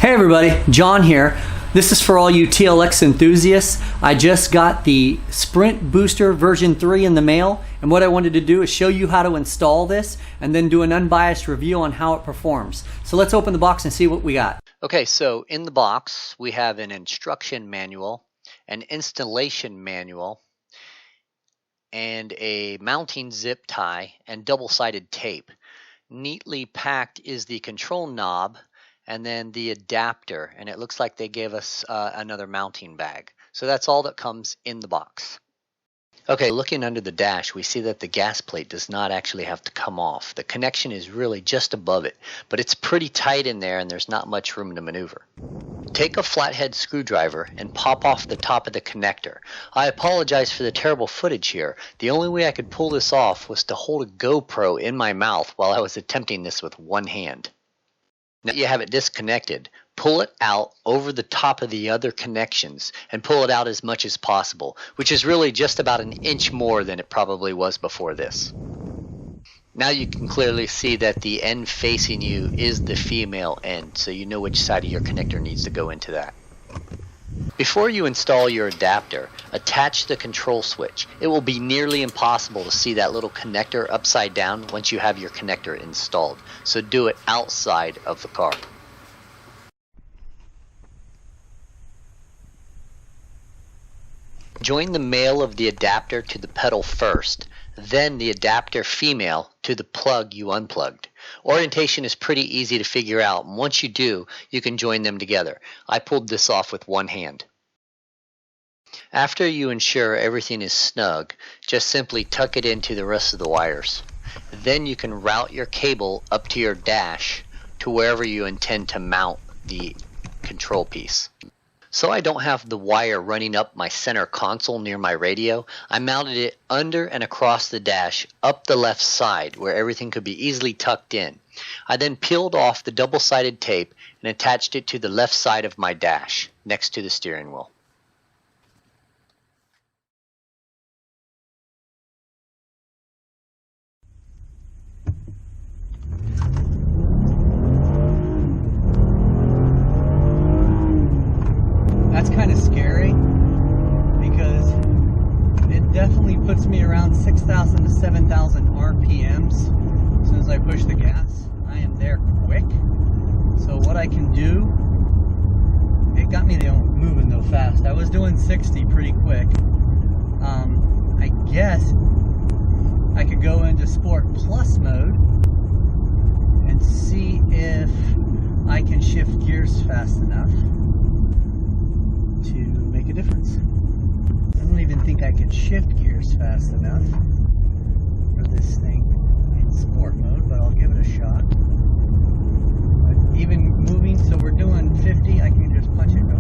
Hey everybody, John here. This is for all you TLX enthusiasts. I just got the Sprint Booster version 3 in the mail, and what I wanted to do is show you how to install this and then do an unbiased review on how it performs. So let's open the box and see what we got. Okay, so in the box we have an instruction manual, an installation manual, and a mounting zip tie and double-sided tape. Neatly packed is the control knob and then the adapter, and it looks like they gave us another mounting bag. So that's all that comes in the box. Okay, looking under the dash, we see that the gas plate does not actually have to come off. The connection is really just above it, but it's pretty tight in there and there's not much room to maneuver. Take a flathead screwdriver and pop off the top of the connector. I apologize for the terrible footage here. The only way I could pull this off was to hold a GoPro in my mouth while I was attempting this with one hand. Now that you have it disconnected, pull it out over the top of the other connections and pull it out as much as possible, which is really just about an inch more than it probably was before this. Now you can clearly see that the end facing you is the female end, so you know which side of your connector needs to go into that. Before you install your adapter, attach the control switch. It will be nearly impossible to see that little connector upside down once you have your connector installed, so do it outside of the car. Join the male of the adapter to the pedal first, then the adapter female to the plug you unplugged. Orientation is pretty easy to figure out, and once you do, you can join them together. I pulled this off with one hand. After you ensure everything is snug, just simply tuck it into the rest of the wires. Then you can route your cable up to your dash to wherever you intend to mount the control piece. So I don't have the wire running up my center console near my radio, I mounted it under and across the dash up the left side where everything could be easily tucked in. I then peeled off the double-sided tape and attached it to the left side of my dash next to the steering wheel. That's kind of scary because it definitely puts me around 6,000 to 7,000 RPMs. As soon as I push the gas, I am there quick. So what I can do, it got me moving though fast. I was doing 60 pretty quick. I guess I could go into Sport Plus mode and see if I can shift gears fast enough to make a difference. I don't even think I could shift gears fast enough for this thing in sport mode, but I'll give it a shot. But even moving, so we're doing 50, I can just punch it go.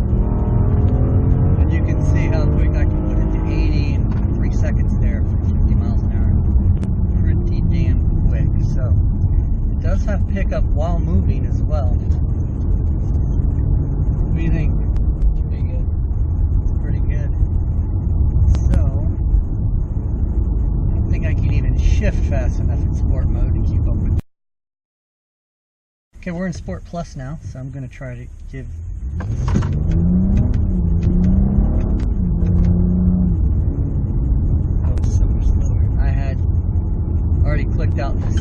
And you can see how quick I can put it to 80 in 3 seconds there for 50 miles an hour. Pretty damn quick. So it does have pickup while moving as well. What do you think? I can even shift fast enough in sport mode to keep up with. Okay, we're in Sport Plus now, so I'm going to try to give. Oh, it's so much slower. I had already clicked out this.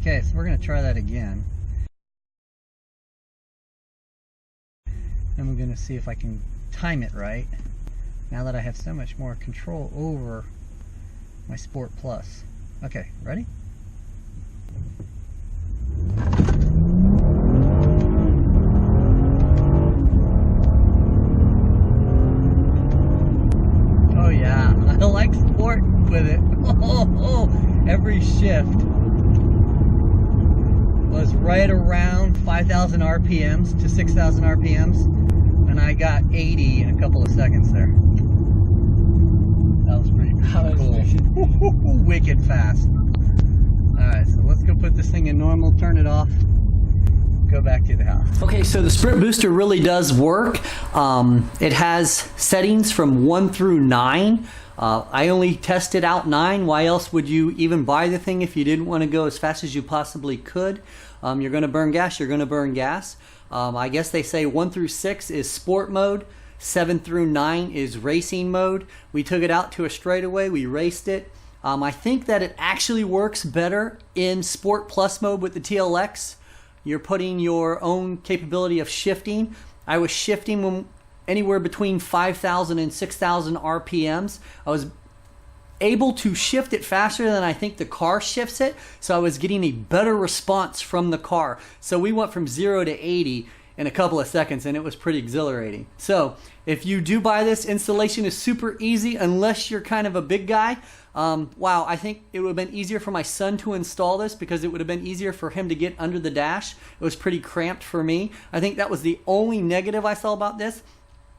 Okay, so we're going to try that again. And we're going to see if I can time it right now that I have so much more control over my Sport Plus. Okay, ready? Oh yeah, I like sport with it. Every shift was right around 5,000 RPMs to 6,000 RPMs. And I got 80 in a couple of seconds there. That was pretty cool. Wicked fast. Alright, so let's go put this thing in normal, turn it off, go back to the house. Okay, so the sprint booster really does work. It has settings from 1 through 9. I only tested out 9. Why else would you even buy the thing if you didn't want to go as fast as you possibly could? You're going to burn gas, you're going to burn gas. I guess they say 1 through 6 is sport mode. 7 through 9 is racing mode. We took it out to a straightaway, we raced it. I think that it actually works better in Sport Plus mode with the TLX. You're putting your own capability of shifting. I was shifting anywhere between 5,000 and 6,000 RPMs. I was able to shift it faster than I think the car shifts it, so I was getting a better response from the car. So we went from 0 to 80 in a couple of seconds, and it was pretty exhilarating. So if you do buy this, installation is super easy unless you're kind of a big guy. Wow, I think it would have been easier for my son to install this because it would have been easier for him to get under the dash. It was pretty cramped for me. I think that was the only negative I saw about this.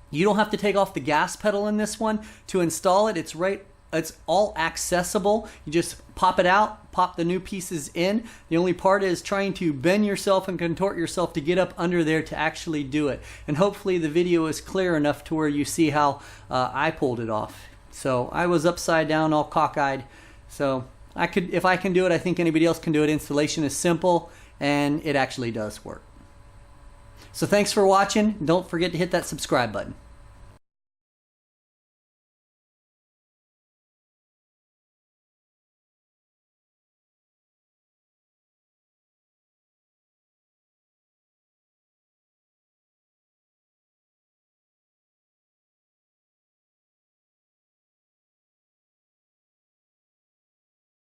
You don't have to take off the gas pedal in this one to install it. It's all accessible. You just pop it out, pop the new pieces in. The only part is trying to bend yourself and contort yourself to get up under there to actually do it. And hopefully the video is clear enough to where you see how I pulled it off. So I was upside down, all cockeyed. So if I can do it, I think anybody else can do it. Installation is simple and it actually does work. So thanks for watching. Don't forget to hit that subscribe button.